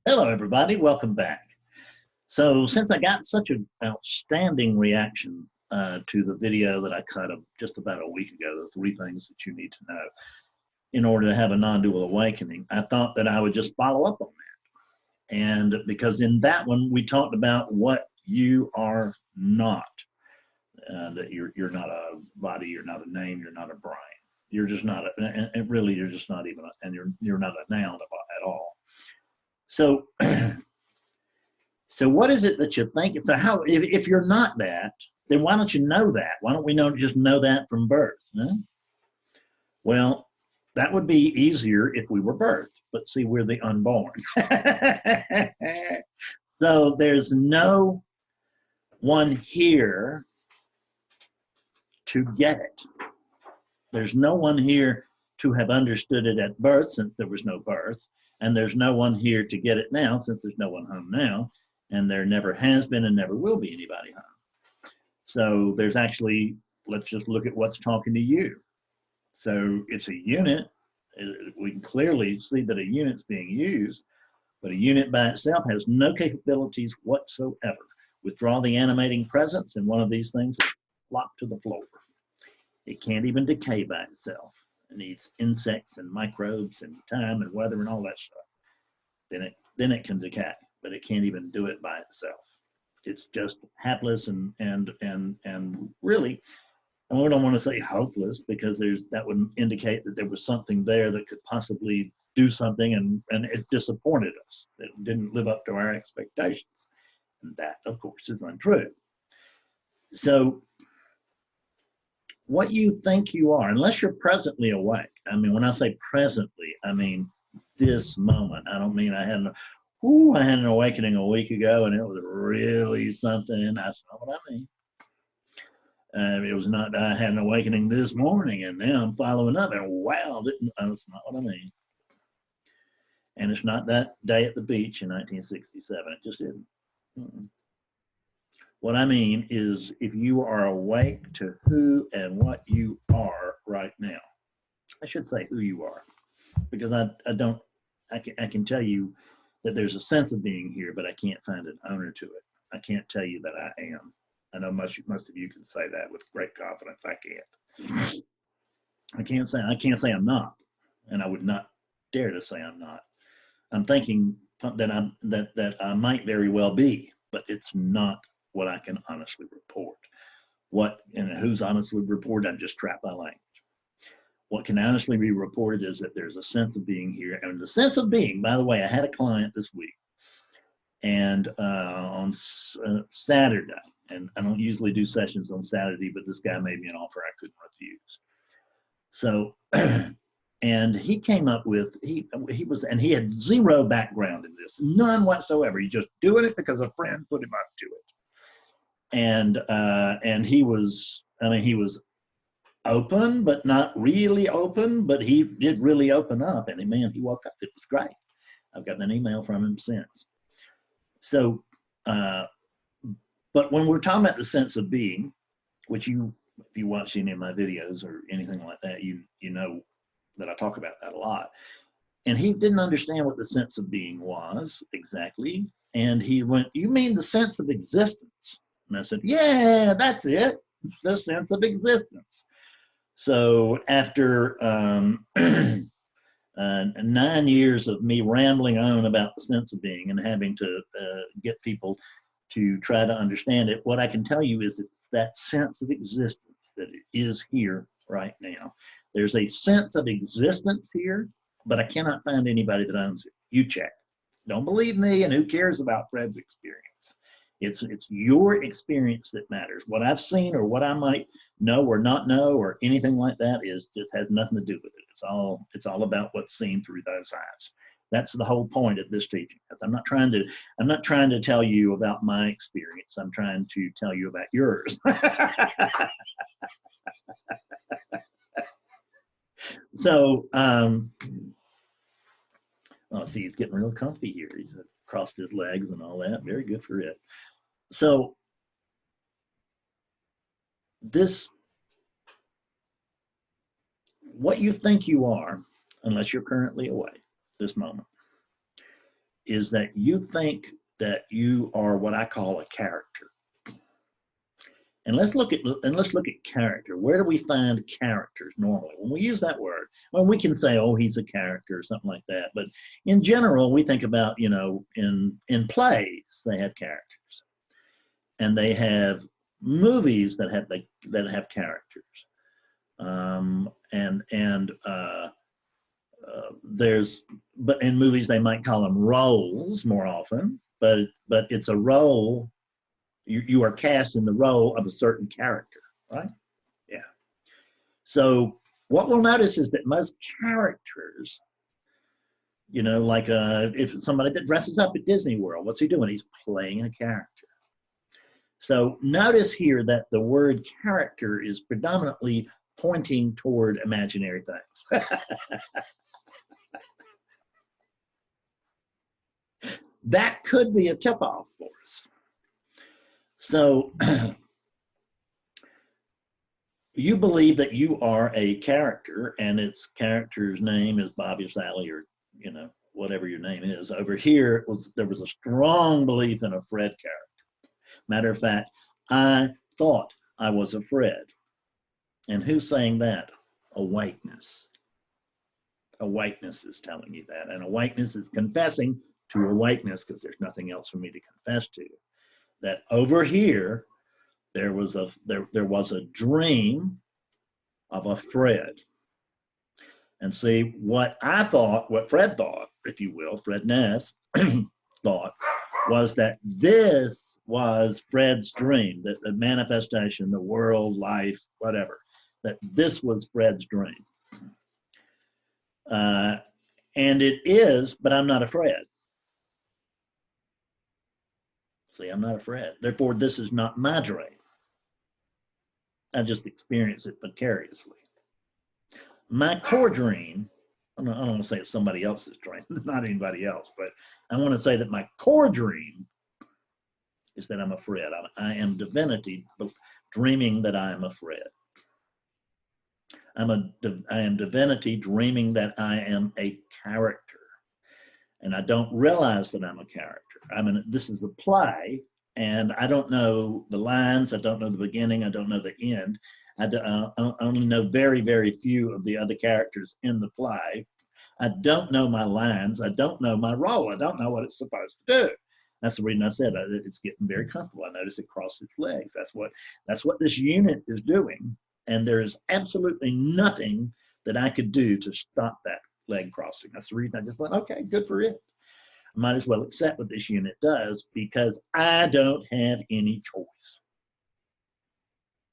Hello, everybody. Welcome back. So, since I got such an outstanding reaction to the video that I cut just about a week ago, the three things that you need to know in order to have a non-dual awakening, I thought that I would just follow up on that. And because in that one, we talked about what you are not, that you're not a body, you're not a name, you're not a brain. You're just not, and really, you're just not even, and you're not a noun at all. So, so what is it that you think? So how, if you're not that, then why don't you know that? Why don't we just know that from birth? Huh? Well, that would be easier if we were birthed, but see, we're the unborn. So there's no one here to get it. There's no one here to have understood it at birth, since there was no birth, and there's no one here to get it now, since there's no one home now, and there never has been and never will be anybody home. So there's actually, let's just look at what's talking to you. So it's a unit. We can clearly see that a unit's being used, but a unit by itself has no capabilities whatsoever. Withdraw the animating presence, and one of these things will flop to the floor. It can't even decay by itself. It needs insects and microbes and time and weather and all that stuff. Then it can decay, but it can't even do it by itself. It's just hapless and really, and we don't want to say hopeless, because that would indicate that there was something there that could possibly do something, and it disappointed us. It didn't live up to our expectations. And that, of course, is untrue. So what you think you are, unless you're presently awake. I mean, when I say presently, I mean this moment. I don't mean I had an awakening a week ago and it was really something. That's not what I mean. It was not, I had an awakening this morning and now I'm following up and wow, that's not what I mean. And it's not that day at the beach in 1967. It just isn't. What I mean is, if you are awake to who and what you are right now, I should say who you are, because I can tell you that there's a sense of being here, but I can't find an owner to it. I can't tell you that I am. I know most of you can say that with great confidence. I can't. I can't say I'm not, and I would not dare to say I'm not. I'm thinking that I might very well be, but it's not what I can honestly report. What and who's honestly reported, I'm just trapped by language. What can honestly be reported is that there's a sense of being here. And the sense of being, by the way, I had a client this week, and on Saturday, and I don't usually do sessions on Saturday, but this guy made me an offer I couldn't refuse. So, and he came up with, he had zero background in this, none whatsoever. He's just doing it because a friend put him up to it. And he was open, but not really open, but he did really open up, and man, he woke up. It was great. I've gotten an email from him since. So, but when we're talking about the sense of being, which if you watch any of my videos or anything like that, you know that I talk about that a lot. And he didn't understand what the sense of being was exactly. And he went, "You mean the sense of existence?" And I said, "Yeah, that's it, the sense of existence." So after 9 years of me rambling on about the sense of being and having to get people to try to understand it, what I can tell you is that sense of existence that it is here right now. There's a sense of existence here, but I cannot find anybody that owns it. You check. Don't believe me, and who cares about Fred's experience? It's your experience that matters. What I've seen or what I might know or not know or anything like that just has nothing to do with it. It's all about what's seen through those eyes. That's the whole point of this teaching. I'm not trying to tell you about my experience. I'm trying to tell you about yours. So, see, he's getting real comfy here. He's crossed his legs and all that. Very good for it. So, what you think you are, unless you're currently awake, this moment, is that you think that you are what I call a character. And let's look at character. Where do we find characters normally? When we use that word, well, we can say, oh, he's a character or something like that. But in general, we think about, in plays, they have characters. And they have movies that have characters. But in movies, they might call them roles more often, but it's a role. You are cast in the role of a certain character, right? Yeah. So what we'll notice is that most characters, like if somebody that dresses up at Disney World, what's he doing? He's playing a character. So notice here that the word character is predominantly pointing toward imaginary things. That could be a tip-off for us. So you believe that you are a character, and its character's name is Bobby or Sally, or whatever your name is. Over here, there was a strong belief in a Fred character. Matter of fact, I thought I was a Fred. And who's saying that? Awakeness. Awakeness is telling you that, and awakeness is confessing to awakeness, because there's nothing else for me to confess to. That over here, there was a dream of a Fred. And see, what Fred thought, if you will, Fred Ness thought, was that this was Fred's dream, that the manifestation, the world, life, whatever, that this was Fred's dream. And it is, but I'm not a Fred. See, I'm not a Fred. Therefore, this is not my dream. I just experience it vicariously. My core dream, I don't want to say it's somebody else's dream, not anybody else, but I want to say that my core dream is that I'm a Fred. I am divinity dreaming that I am a Fred. I am divinity dreaming that I am a character. And I don't realize that I'm a character. This is a play, and I don't know the lines. I don't know the beginning. I don't know the end. I only know very, very few of the other characters in the play. I don't know my lines. I don't know my role. I don't know what it's supposed to do. That's the reason I said it's getting very comfortable. I notice it crosses its legs. That's what this unit is doing, and there is absolutely nothing that I could do to stop that leg crossing. That's the reason I just went, okay, good for it. I might as well accept what this unit does, because I don't have any choice.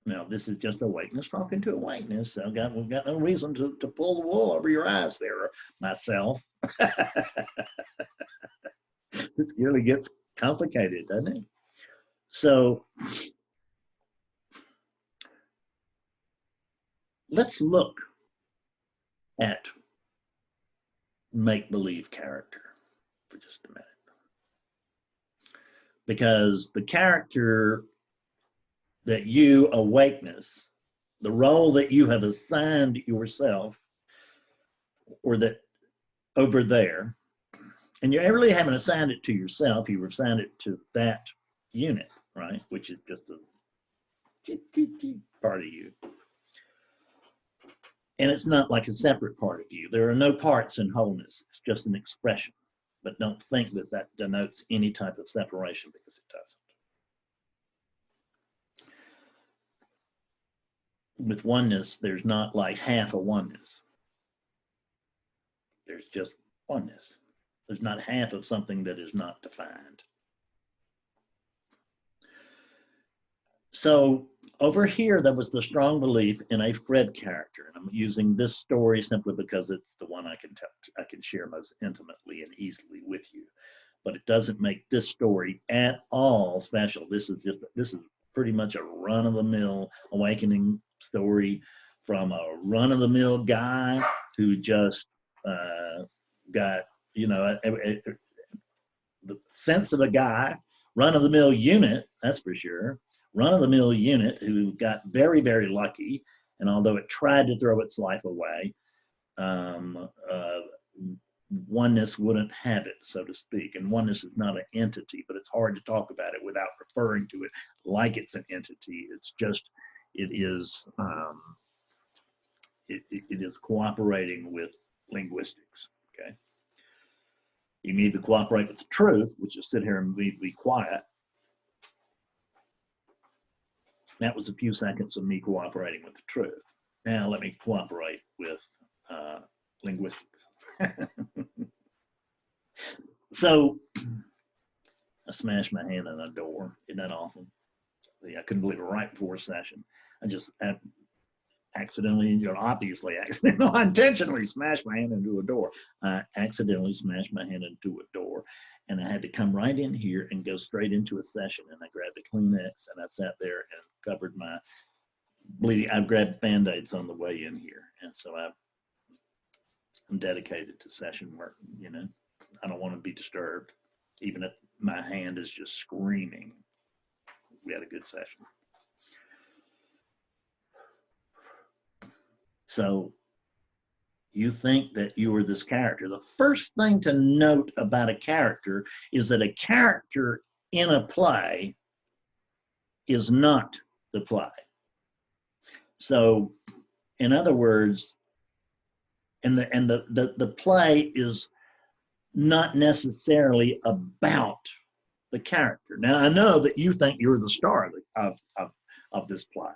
Now, this is just awakeness talking to awakeness. So we've got no reason to pull the wool over your eyes there, myself. This really gets complicated, doesn't it? So let's look at make-believe character for just a minute. Because the character that you awakeness, the role that you have assigned yourself, or that over there, and you really haven't assigned it to yourself, you've assigned it to that unit, right? Which is just a part of you. And it's not like a separate part of you. There are no parts in wholeness. It's just an expression. But don't think that that denotes any type of separation, because it doesn't. With oneness, there's not like half a oneness. There's just oneness. There's not half of something that is not defined. So over here, there was the strong belief in a Fred character. And I'm using this story simply because it's the one I can share most intimately and easily with you. But it doesn't make this story at all special. This is pretty much a run-of-the-mill awakening story from a run-of-the-mill guy who just got, the sense of a guy, run-of-the-mill unit, that's for sure. Run-of-the-mill unit who got very, very lucky, and although it tried to throw its life away, oneness wouldn't have it, so to speak. And oneness is not an entity, but it's hard to talk about it without referring to it like it's an entity. It's just, it is, it is cooperating with linguistics, okay? You can either cooperate with the truth, which is sit here and be quiet. That was a few seconds of me cooperating with the truth. Now let me cooperate with linguistics. So I smashed my hand on a door. Isn't that awful? I couldn't believe it right before session. I just accidentally, obviously accidentally, no, I intentionally smashed my hand into a door. I accidentally smashed my hand into a door, and I had to come right in here and go straight into a session. And I grabbed a Kleenex and I sat there and covered my bleeding. I grabbed Band-Aids on the way in here, and so I'm dedicated to session work. I don't want to be disturbed, even if my hand is just screaming. We had a good session. So you think that you are this character. The first thing to note about a character is that a character in a play is not the play. So in other words, and the play is not necessarily about the character. Now I know that you think you're the star of this play.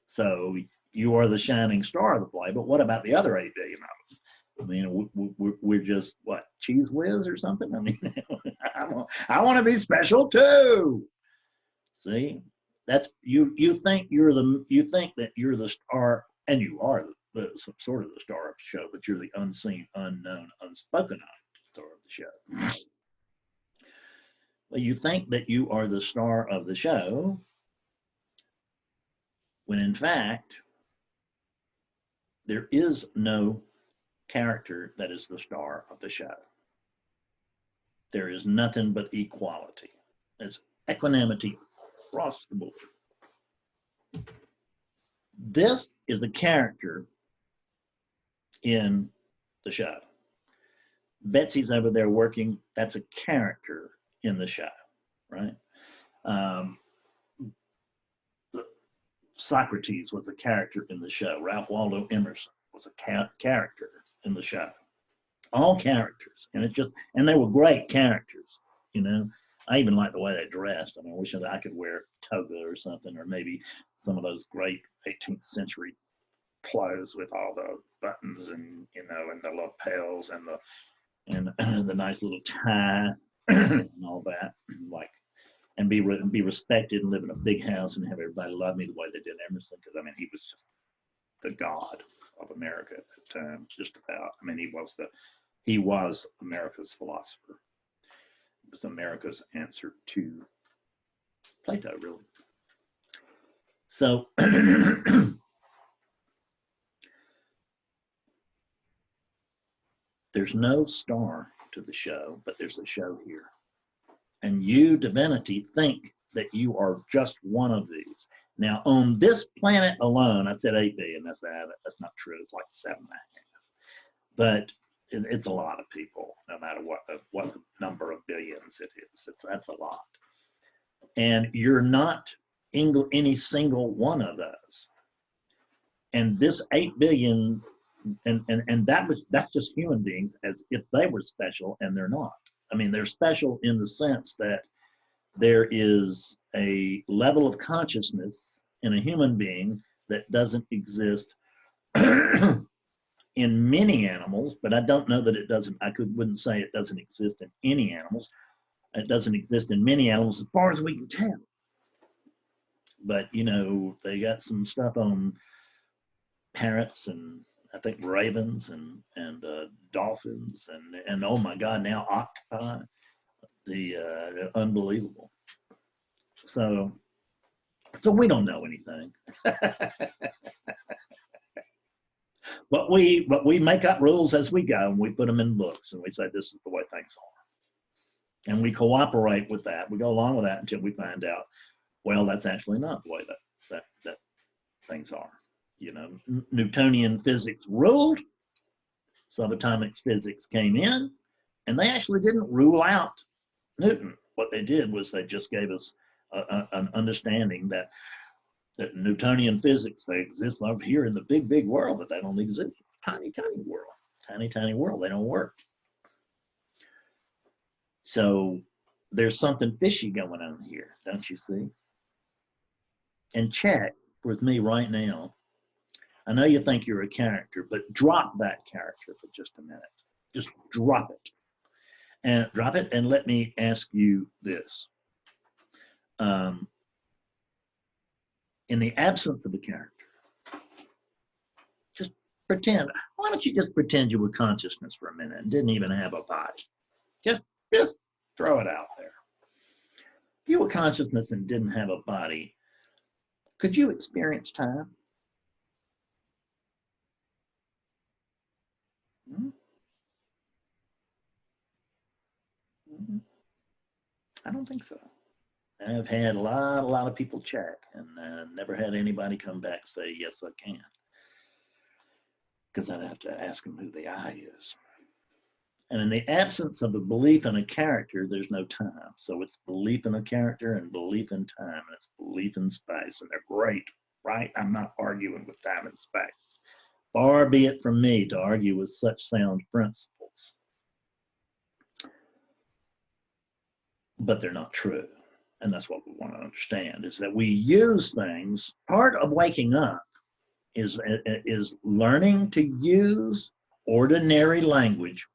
So you are the shining star of the play, but what about the other 8 billion of us? I mean, we're just, what, cheese whiz or something? I mean, I want to be special too. See, that's, you think that you're the star, and you are sort of the star of the show, but you're the unseen, unknown, unspoken star of the show. Well, you think that you are the star of the show, when in fact, there is no character that is the star of the show. There is nothing but equality. There's equanimity across the board. This is a character in the show. Betsy's over there working. That's a character in the show, right? Socrates was a character in the show. Ralph Waldo Emerson was a character in the show. All characters, and they were great characters. I even like the way they dressed. I mean, I wish I could wear toga or something, or maybe some of those great 18th century clothes with all the buttons and and the lapels and the nice little tie and all that, and be respected and live in a big house and have everybody love me the way they did Emerson, because I mean he was just the god of America at that time, just about. I mean he was America's philosopher. It was America's answer to Plato, really. So there's no star to the show, but there's a show here. And you, divinity, think that you are just one of these. Now, on this planet alone, I said 8 billion, that's not true, it's like 7.5. But it's a lot of people, no matter what the number of billions it is. That's a lot. And you're not any single one of those. And this 8 billion, and that's just human beings as if they were special, and they're not. I mean, they're special in the sense that there is a level of consciousness in a human being that doesn't exist in many animals, but I don't know that it doesn't. Wouldn't say it doesn't exist in any animals. It doesn't exist in many animals as far as we can tell. But they got some stuff on parrots and I think ravens and dolphins and oh my God, now octopi. The unbelievable. So we don't know anything. But we make up rules as we go, and we put them in books, and we say this is the way things are. And we cooperate with that. We go along with that until we find out, well, that's actually not the way that things are. Newtonian physics ruled, subatomic physics came in, and they actually didn't rule out Newton. What they did was they just gave us an understanding that Newtonian physics, they exist over here in the big, big world, but they don't exist. Tiny, tiny world. Tiny, tiny world. They don't work. So there's something fishy going on here, don't you see? And check with me right now. I know you think you're a character, but drop that character for just a minute. Just drop it. And drop it, and let me ask you this. In the absence of a character, just pretend. Why don't you just pretend you were consciousness for a minute and didn't even have a body? Just throw it out there. If you were consciousness and didn't have a body, could you experience time? I don't think so. I've had a lot of people check, and never had anybody come back say, yes, I can. Because I'd have to ask them who the I is. And in the absence of a belief in a character, there's no time. So it's belief in a character and belief in time, and it's belief in space, and they're great, right? I'm not arguing with time and space. Far be it from me to argue with such sound principles. But they're not true. And that's what we want to understand, is that we use things. Part of waking up is learning to use ordinary language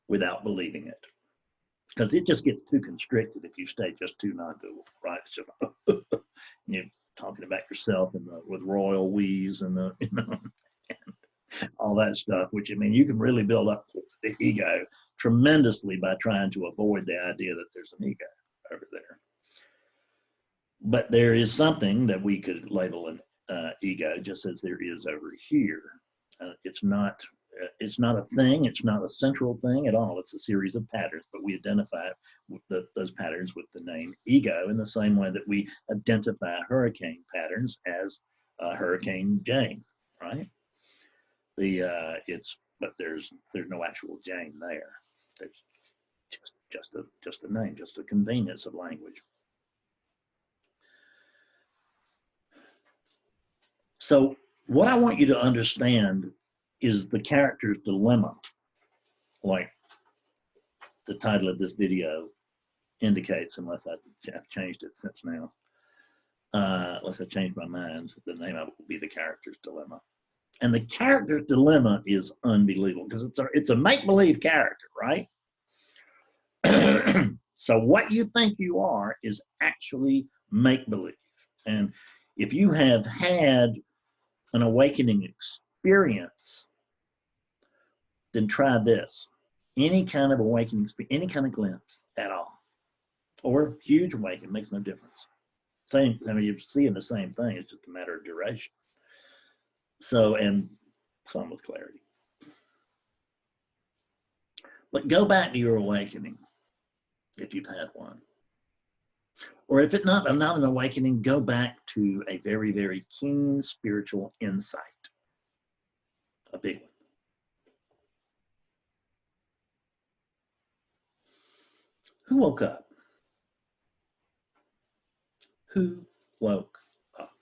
without believing it. Because it just gets too constricted if you stay just too non-dual, right? So, you're talking about yourself and with royal we's and all that stuff, which, I mean, you can really build up the ego tremendously by trying to avoid the idea that there's an ego over there. But there is something that we could label an ego, just as there is over here. It's not a thing. It's not a central thing at all. It's a series of patterns, but we identify those patterns with the name ego in the same way that we identify hurricane patterns as Hurricane Jane, right? But there's no actual Jane there. There's just a name, just a convenience of language. So what I want you to understand is the character's dilemma, like the title of this video indicates, unless I've changed it since now. Unless I changed my mind, the name of it will be The Character's Dilemma. And the character's dilemma is unbelievable because it's a make-believe character, right? So what you think you are is actually make-believe. And if you have had an awakening experience, then try this. Any kind of awakening experience, any kind of glimpse at all, or huge awakening, makes no difference. Same, I mean, you're seeing the same thing, it's just a matter of duration. So, and some with clarity. But go back to your awakening, if you've had one. Or if it's not an awakening, go back to a very, very keen spiritual insight. A big one. Who woke up? Who woke up?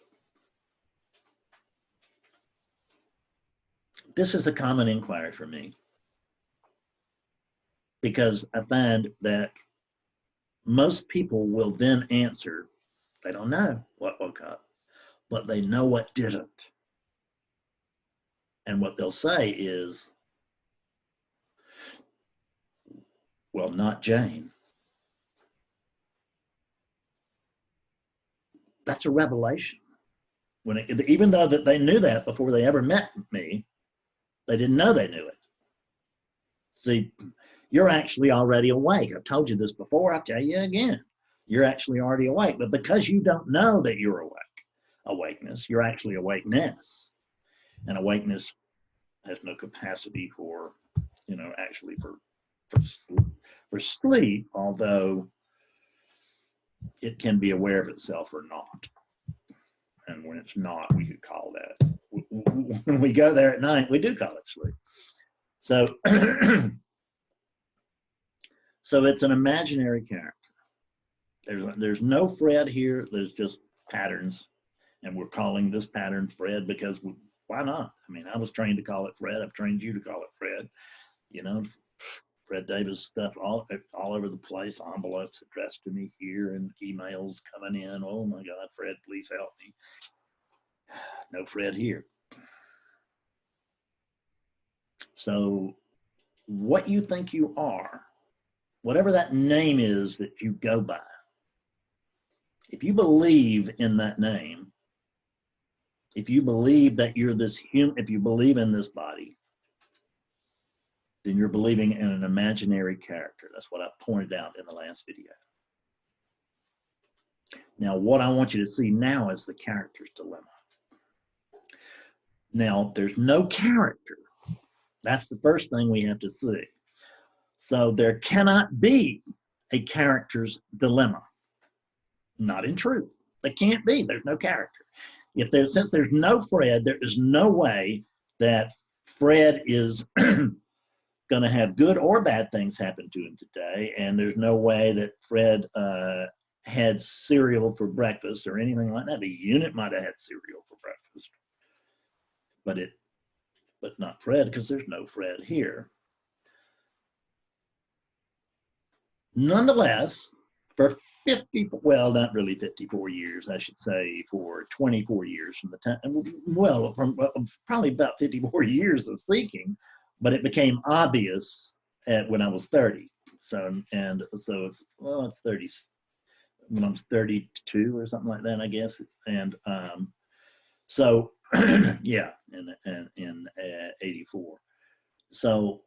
This is a common inquiry for me, because I find that most people will then answer, they don't know what woke up, but they know what didn't. And what they'll say is, well, not Jane. That's a revelation. Even though that they knew that before they ever met me, they didn't know they knew it. See, you're actually already awake. I've told you this before. I'll tell you again. You're actually already awake. But because you don't know that you're awakeness, you're actually awakeness. And awakeness has no capacity for, actually for sleep, although it can be aware of itself or not. And when it's not, we could call that. When we go there at night, we do call it sleep. So, so it's an imaginary character. There's no Fred here. There's just patterns, and we're calling this pattern Fred because why not? I mean, I was trained to call it Fred. I've trained you to call it Fred. You know, Fred Davis stuff all over the place. Envelopes addressed to me here, and emails coming in. Oh my God, Fred, please help me. No Fred here. So, what you think you are, whatever that name is that you go by, if you believe in that name, if you believe that you're this human, if you believe in this body, then you're believing in an imaginary character. That's what I pointed out in the last video. Now, what I want you to see now is the character's dilemma. Now, there's no character. That's the first thing we have to see. So there cannot be a character's dilemma. Not in truth. There can't be. There's no character. Since there's no Fred, there is no way that Fred is going to have good or bad things happen to him today, and there's no way that Fred had cereal for breakfast or anything like that. The unit might have had cereal for breakfast, but not Fred, because there's no Fred here. Nonetheless, for not really 54 years, I should say, for 24 years from the time, from probably about 54 years of seeking, but it became obvious when I was 30. So it's 30, when I was 32 or something like that, I guess. And so, yeah, in 84. So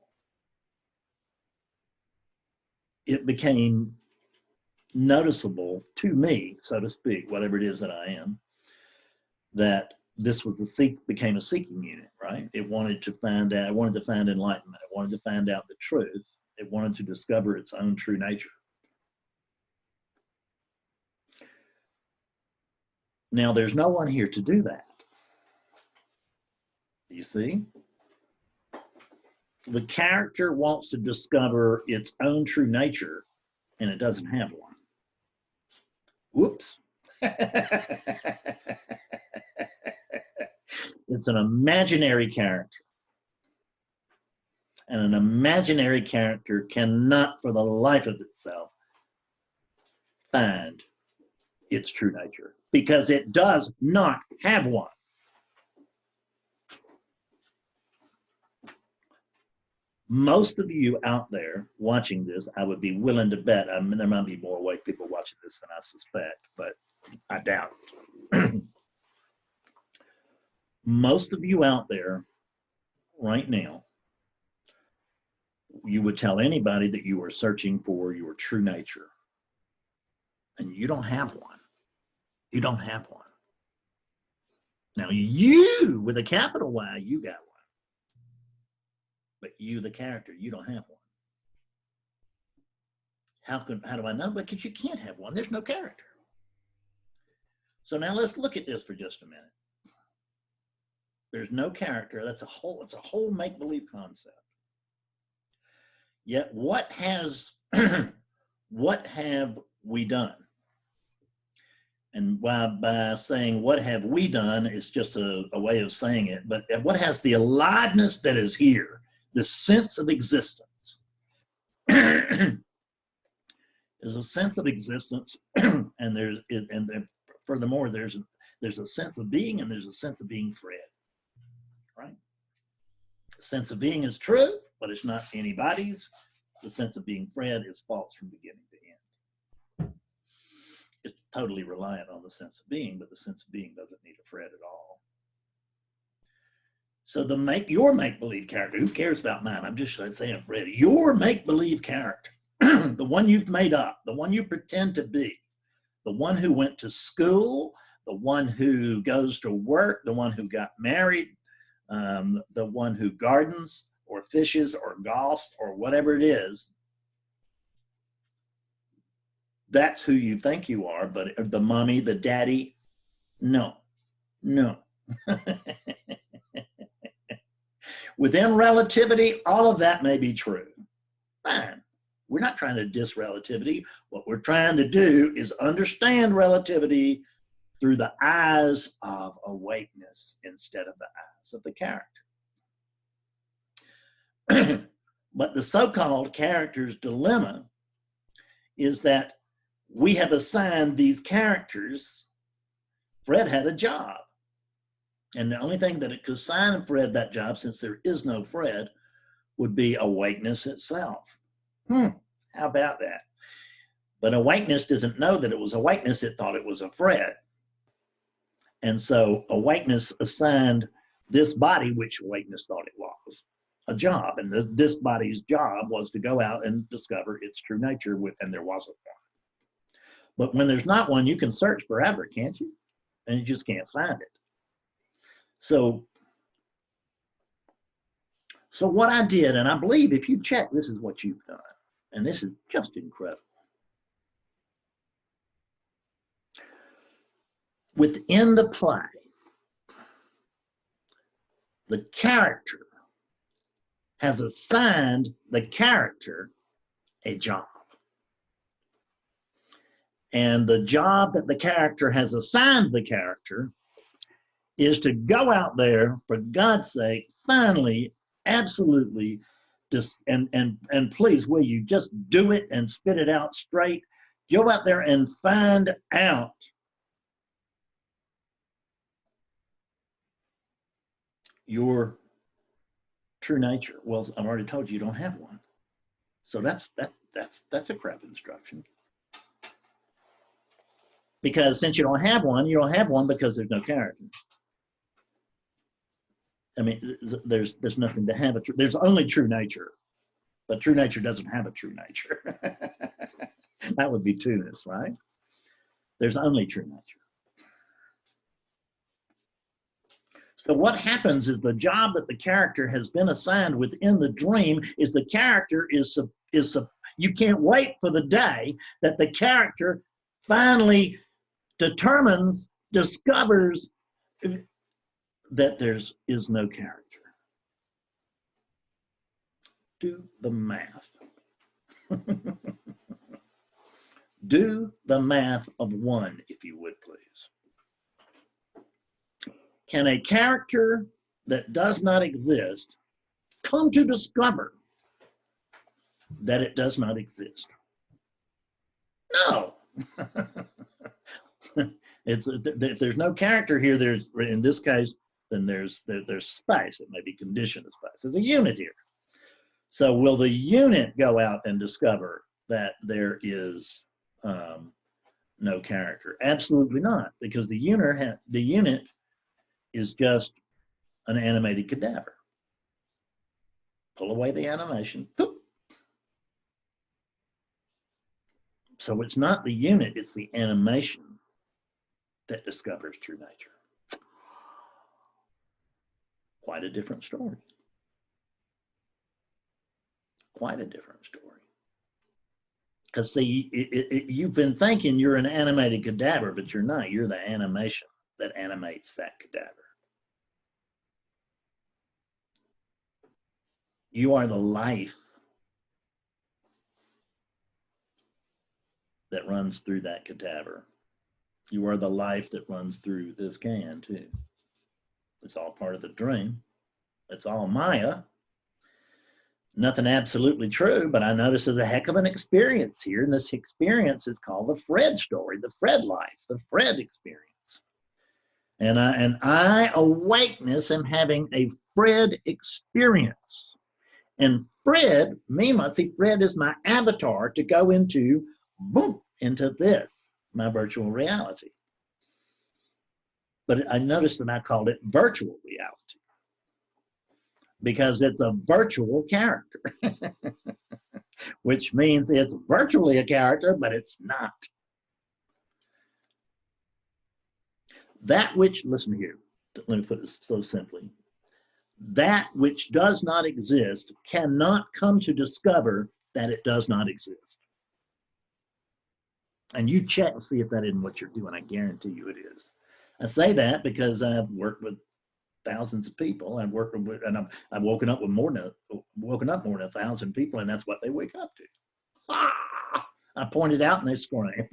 it became noticeable to me, so to speak, whatever it is that I am, that this was became a seeking unit, right? It wanted to find enlightenment. It wanted to find out the truth. It wanted to discover its own true nature. Now, there's no one here to do that. You see? The character wants to discover its own true nature, and it doesn't have one. Whoops. It's an imaginary character. And an imaginary character cannot, for the life of itself, find its true nature because it does not have one. Most of you out there watching this, I would be willing to bet, I mean, there might be more awake people watching this than I suspect, but I doubt it. Most of you out there right now, you would tell anybody that you are searching for your true nature, and you don't have one. You don't have one. Now, you, with a capital Y, you got one. But you, the character, you don't have one. How do I know? Because you can't have one. There's no character. So now let's look at this for just a minute. There's no character. It's a whole make-believe concept. Yet what have we done? And by saying what have we done, it's just a way of saying it. But what has the aliveness that is here? The sense of existence. There's a sense of existence, and furthermore, there's a sense of being, and there's a sense of being Fred. Right? The sense of being is true, but it's not anybody's. The sense of being Fred is false from beginning to end. It's totally reliant on the sense of being, but the sense of being doesn't need a Fred at all. So your make-believe character, who cares about mine? I'm just saying, Fred, your make-believe character, the one you've made up, the one you pretend to be, the one who went to school, the one who goes to work, the one who got married, the one who gardens or fishes or golfs or whatever it is, that's who you think you are. But the mommy, the daddy, no. Within relativity, all of that may be true. Fine. We're not trying to diss relativity. What we're trying to do is understand relativity through the eyes of awakeness instead of the eyes of the character. But the so-called character's dilemma is that we have assigned these characters. Fred had a job. And the only thing that it could assign Fred that job, since there is no Fred, would be awakeness itself. How about that? But awakeness doesn't know that it was awakeness. It thought it was a Fred. And so awakeness assigned this body, which awakeness thought it was, a job. And this body's job was to go out and discover its true nature, and there wasn't one. But when there's not one, you can search forever, can't you? And you just can't find it. So what I did, and I believe if you check, this is what you've done. And this is just incredible. Within the play, the character has assigned the character a job. And the job that the character has assigned the character is to go out there, for God's sake, finally, absolutely, and please, will you just do it and spit it out straight? Go out there and find out your true nature. Well, I've already told you don't have one. So that's a crap instruction. Because since you don't have one because there's no character. I mean, there's nothing to have. There's only true nature, but true nature doesn't have a true nature. That would be two-ness, right? There's only true nature. So what happens is the job that the character has been assigned within the dream is the character is you can't wait for the day that the character finally discovers that there is no character. Do the math. Do the math of one, if you would, please. Can a character that does not exist come to discover that it does not exist? No. If there's no character here, there's, in this case, then there's space. It may be conditioned as space. There's a unit here. So will the unit go out and discover that there is no character? Absolutely not, because the unit is just an animated cadaver. Pull away the animation. Poop. So it's not the unit, it's the animation that discovers true nature. Quite a different story. Quite a different story. Because see, you've been thinking you're an animated cadaver, but you're not. You're the animation that animates that cadaver. You are the life that runs through that cadaver. You are the life that runs through this can too. It's all part of the dream. It's all Maya. Nothing absolutely true, but I notice there's a heck of an experience here, and this experience is called the Fred story, the Fred life, the Fred experience. And I, awakeness, am having a Fred experience. And Fred, Fred is my avatar to go into, boom, into this, my virtual reality. But I noticed that I called it virtual reality because it's a virtual character, which means it's virtually a character, but it's not. That which, listen here, let me put it so simply. That which does not exist cannot come to discover that it does not exist. And you check and see if that isn't what you're doing. I guarantee you it is. I say that because I've worked with thousands of people. I'm working with, and I've woken up more than 1,000 people, and that's what they wake up to. Ah! I pointed out, and they scream.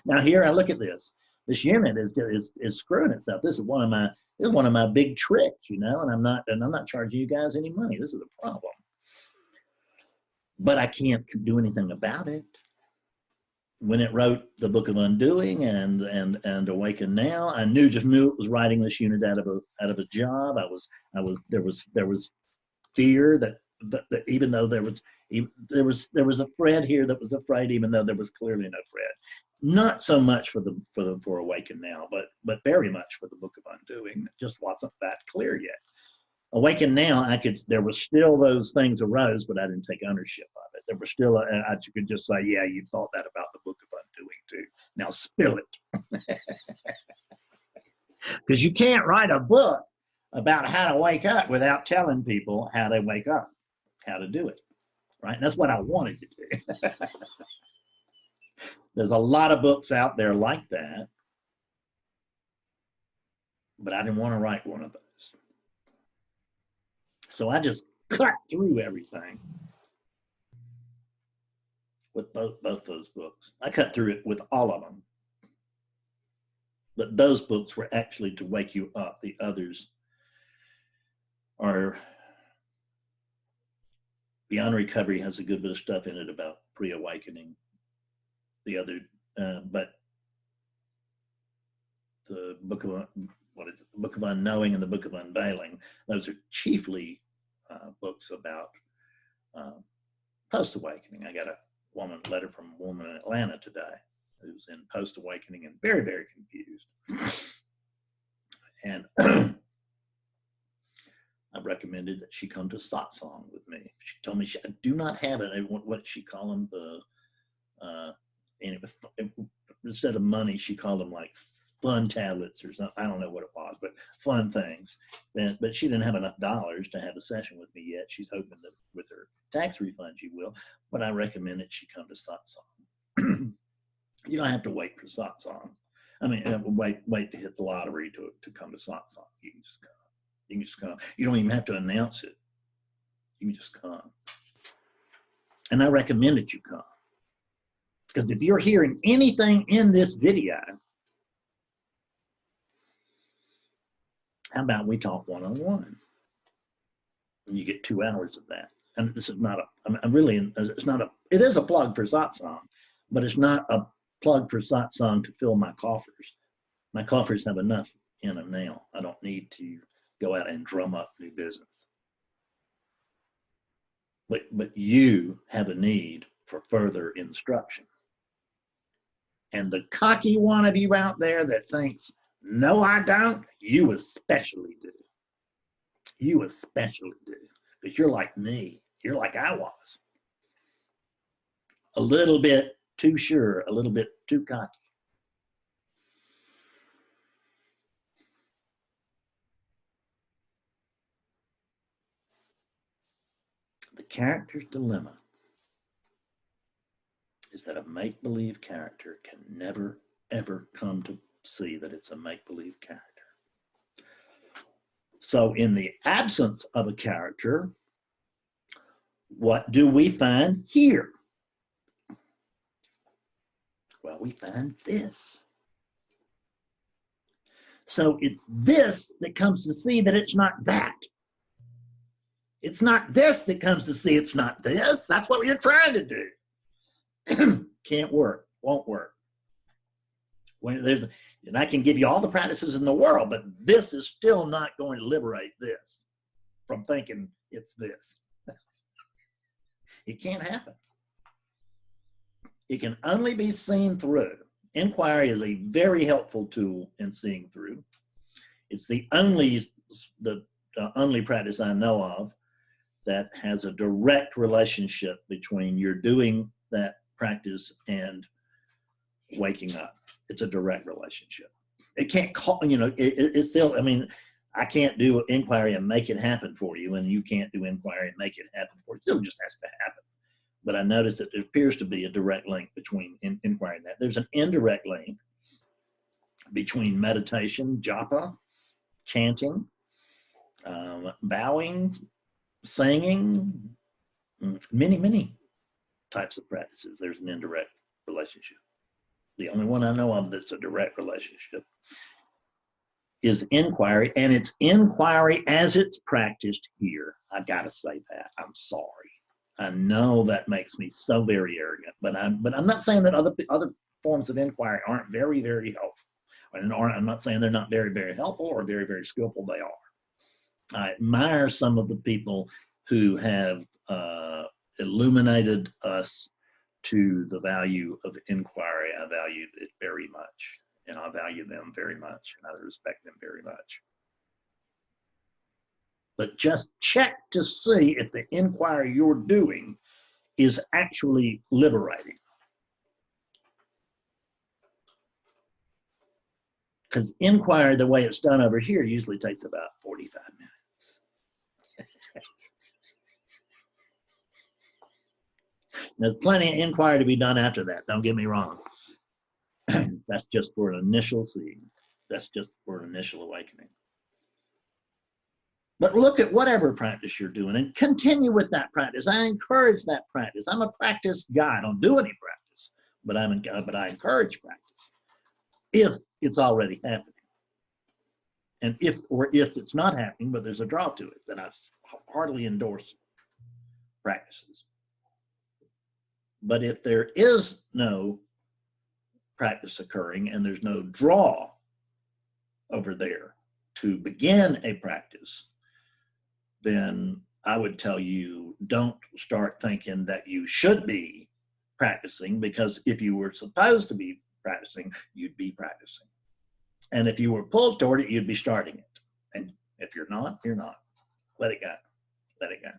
Now here, I look at this. This unit is screwing itself. This is one of my big tricks, you know. And I'm not charging you guys any money. This is a problem. But I can't do anything about it. When it wrote the Book of Undoing and Awaken Now, I just knew it was writing this unit out of a job. There was fear that even though there was a Fred here that was afraid, even though there was clearly no Fred. Not so much for Awaken Now, but very much for the Book of Undoing. It just wasn't that clear yet. Awaken Now, there were still those things arose, but I didn't take ownership of it. There were still, I could just say, yeah, you thought that about the Book of Undoing too. Now spill it. Because you can't write a book about how to wake up without telling people how to wake up, how to do it, right? And that's what I wanted to do. There's a lot of books out there like that, but I didn't want to write one of those. So I just cut through everything with both those books. I cut through it with all of them. But those books were actually to wake you up. The others are, Beyond Recovery has a good bit of stuff in it about pre-awakening. The other, but the Book of the Book of Unknowing and the Book of Unveiling, those are chiefly books about post-awakening. I got a letter from a woman in Atlanta today who's in post-awakening and very, very confused. And I recommended that she come to satsang with me. She told me I do not have it. What she call them? Instead of money, she called them like fun tablets or something. I don't know what it was, but fun things. But she didn't have enough dollars to have a session with me yet. She's hoping that with her tax refund she will. But I recommend that she come to satsang. You don't have to wait for satsang. I mean, wait to hit the lottery to come to satsang. You can just come. You can just come. You don't even have to announce it. You can just come. And I recommend that you come. Because if you're hearing anything in this video, how about we talk one-on-one? And you get 2 hours of that. And this is not it is a plug for satsang, but it's not a plug for satsang to fill my coffers. My coffers have enough in them now. I don't need to go out and drum up new business. But you have a need for further instruction. And the cocky one of you out there that thinks, no, I don't, you especially do. You especially do. Because you're like me. You're like I was. A little bit too sure, a little bit too cocky. The character's dilemma is that a make-believe character can never, ever come to see that it's a make-believe character. So in the absence of a character, what do we find here? Well, we find this. So it's this that comes to see that it's not that. It's not this that comes to see it's not this. That's what you're trying to do. Can't work, won't work. And I can give you all the practices in the world, but this is still not going to liberate this from thinking it's this. It can't happen. It can only be seen through. Inquiry is a very helpful tool in seeing through. It's the only practice I know of that has a direct relationship between your doing that practice and waking up. It's a direct relationship. It can't call, it's still, I mean, I can't do inquiry and make it happen for you, and you can't do inquiry and make it happen for you. It still just has to happen. But I noticed that there appears to be a direct link between inquiry and that. There's an indirect link between meditation, japa, chanting, bowing, singing, many types of practices. There's an indirect relationship. The only one I know of that's a direct relationship is inquiry, and it's inquiry as it's practiced here. I gotta say that. I'm sorry. I know that makes me so very arrogant, but I'm not saying that other forms of inquiry aren't very, very helpful. And I'm not saying they're not very, very helpful or very, very skillful. They are. I admire some of the people who have illuminated us to the value of inquiry. I value it very much, and I value them very much, and I respect them very much. But just check to see if the inquiry you're doing is actually liberating. Because inquiry, the way it's done over here, usually takes about 45 minutes. There's plenty of inquiry to be done after that, don't get me wrong. That's just for an initial seed. That's just for an initial awakening. But look at whatever practice you're doing and continue with that practice. I encourage that practice. I'm a practice guy. I don't do any practice, but I encourage practice if it's already happening. And if it's not happening, but there's a draw to it, then I heartily endorse practices. But if there is no practice occurring and there's no draw over there to begin a practice, then I would tell you, don't start thinking that you should be practicing, because if you were supposed to be practicing, you'd be practicing. And if you were pulled toward it, you'd be starting it. And if you're not, you're not. Let it go. Let it go.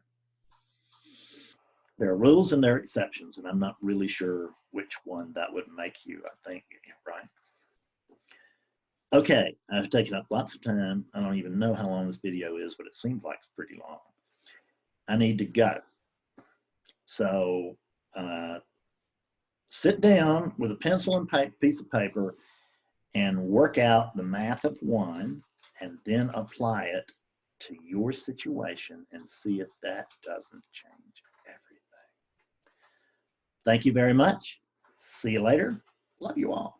There are rules and there are exceptions, and I'm not really sure which one that would make you, I think, right? Okay, I've taken up lots of time. I don't even know how long this video is, but it seems like it's pretty long. I need to go. So sit down with a pencil and piece of paper and work out the math of 1, and then apply it to your situation and see if that doesn't change everything. Thank you very much. See you later. Love you all.